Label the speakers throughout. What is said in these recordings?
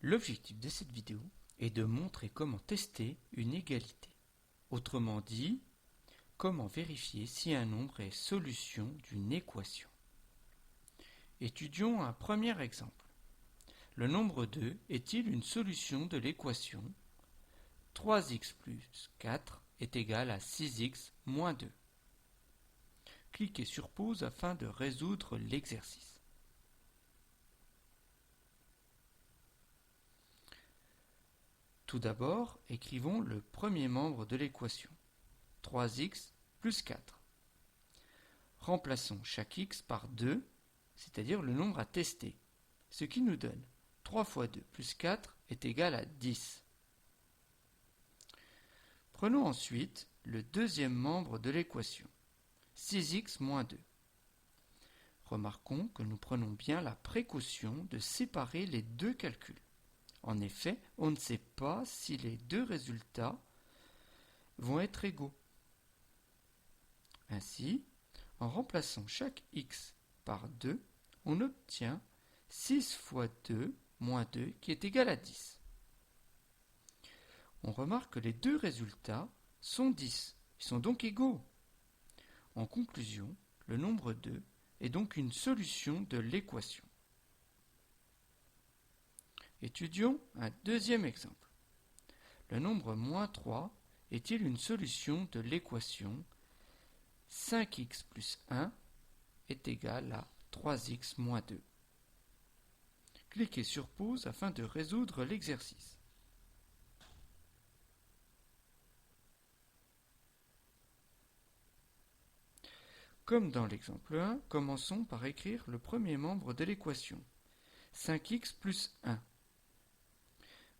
Speaker 1: L'objectif de cette vidéo est de montrer comment tester une égalité. Autrement dit, comment vérifier si un nombre est solution d'une équation. Étudions un premier exemple. Le nombre 2 est-il une solution de l'équation 3x plus 4 est égal à 6x moins 2? Cliquez sur pause afin de résoudre l'exercice. Tout d'abord, écrivons le premier membre de l'équation, 3x plus 4. Remplaçons chaque x par 2, c'est-à-dire le nombre à tester, ce qui nous donne 3 fois 2 plus 4 est égal à 10. Prenons ensuite le deuxième membre de l'équation, 6x moins 2. Remarquons que nous prenons bien la précaution de séparer les deux calculs. En effet, on ne sait pas si les deux résultats vont être égaux. Ainsi, en remplaçant chaque x par 2, on obtient 6 fois 2 moins 2 qui est égal à 10. On remarque que les deux résultats sont 10, ils sont donc égaux. En conclusion, le nombre 2 est donc une solution de l'équation. Étudions un deuxième exemple. Le nombre moins 3 est-il une solution de l'équation 5x plus 1 est égal à 3x moins 2? Cliquez sur pause afin de résoudre l'exercice. Comme dans l'exemple 1, commençons par écrire le premier membre de l'équation, 5x plus 1.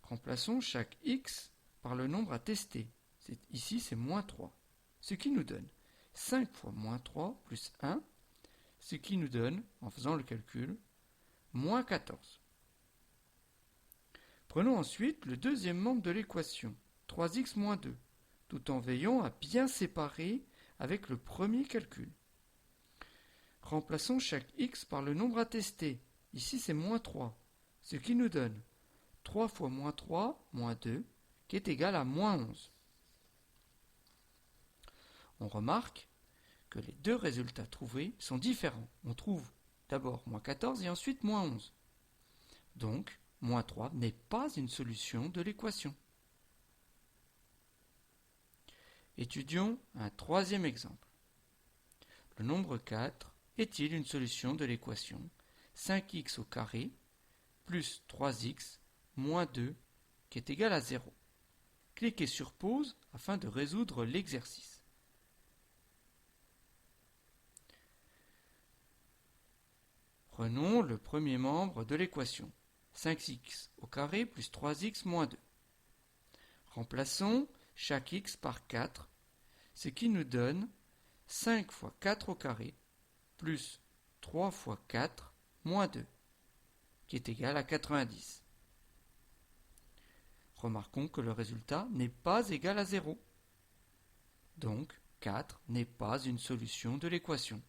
Speaker 1: Remplaçons chaque x par le nombre à tester. Ici, c'est moins 3. Ce qui nous donne 5 fois moins 3 plus 1, ce qui nous donne, en faisant le calcul, moins 14. Prenons ensuite le deuxième membre de l'équation, 3x moins 2, tout en veillant à bien séparer avec le premier calcul. Remplaçons chaque x par le nombre à tester. Ici, c'est moins 3, ce qui nous donne 3 fois moins 3, moins 2, qui est égal à moins 11. On remarque que les deux résultats trouvés sont différents. On trouve d'abord moins 14 et ensuite moins 11. Donc, moins 3 n'est pas une solution de l'équation. Étudions un troisième exemple. Le nombre 4 est-il une solution de l'équation 5x au carré plus 3x moins 2 qui est égal à 0? Cliquez sur pause afin de résoudre l'exercice. Prenons le premier membre de l'équation, 5x au carré plus 3x moins 2. Remplaçons chaque x par 4, ce qui nous donne 5 fois 4 au carré plus 3 fois 4 moins 2, qui est égal à 90. Remarquons que le résultat n'est pas égal à 0. Donc, 4 n'est pas une solution de l'équation.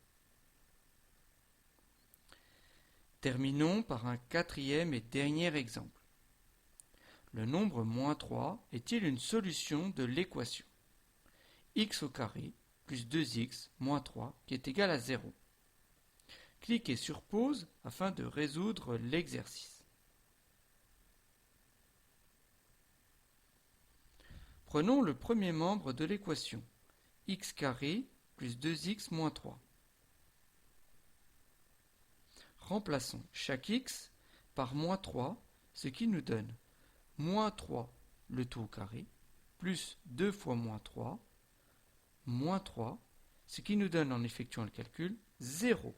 Speaker 1: Terminons par un quatrième et dernier exemple. Le nombre moins 3 est-il une solution de l'équation x au carré plus 2x moins 3 qui est égal à 0? Cliquez sur pause afin de résoudre l'exercice. Prenons le premier membre de l'équation, x carré plus 2x moins 3. Remplaçons chaque x par moins 3, ce qui nous donne moins 3 le tout au carré, plus 2 fois moins 3, moins 3, ce qui nous donne en effectuant le calcul 0.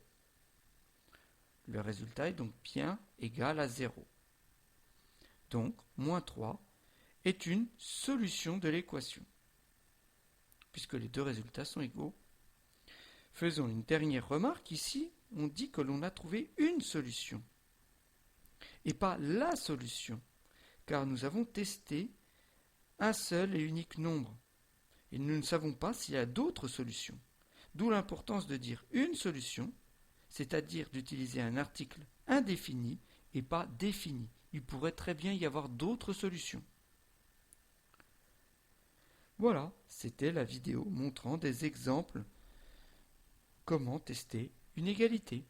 Speaker 1: Le résultat est donc bien égal à 0. Donc, moins 3 est une solution de l'équation, puisque les deux résultats sont égaux. Faisons une dernière remarque. Ici, on dit que l'on a trouvé une solution, et pas la solution, car nous avons testé un seul et unique nombre, et nous ne savons pas s'il y a d'autres solutions. D'où l'importance de dire une solution, c'est-à-dire d'utiliser un article indéfini et pas défini. Il pourrait très bien y avoir d'autres solutions. Voilà, c'était la vidéo montrant des exemples comment tester une égalité.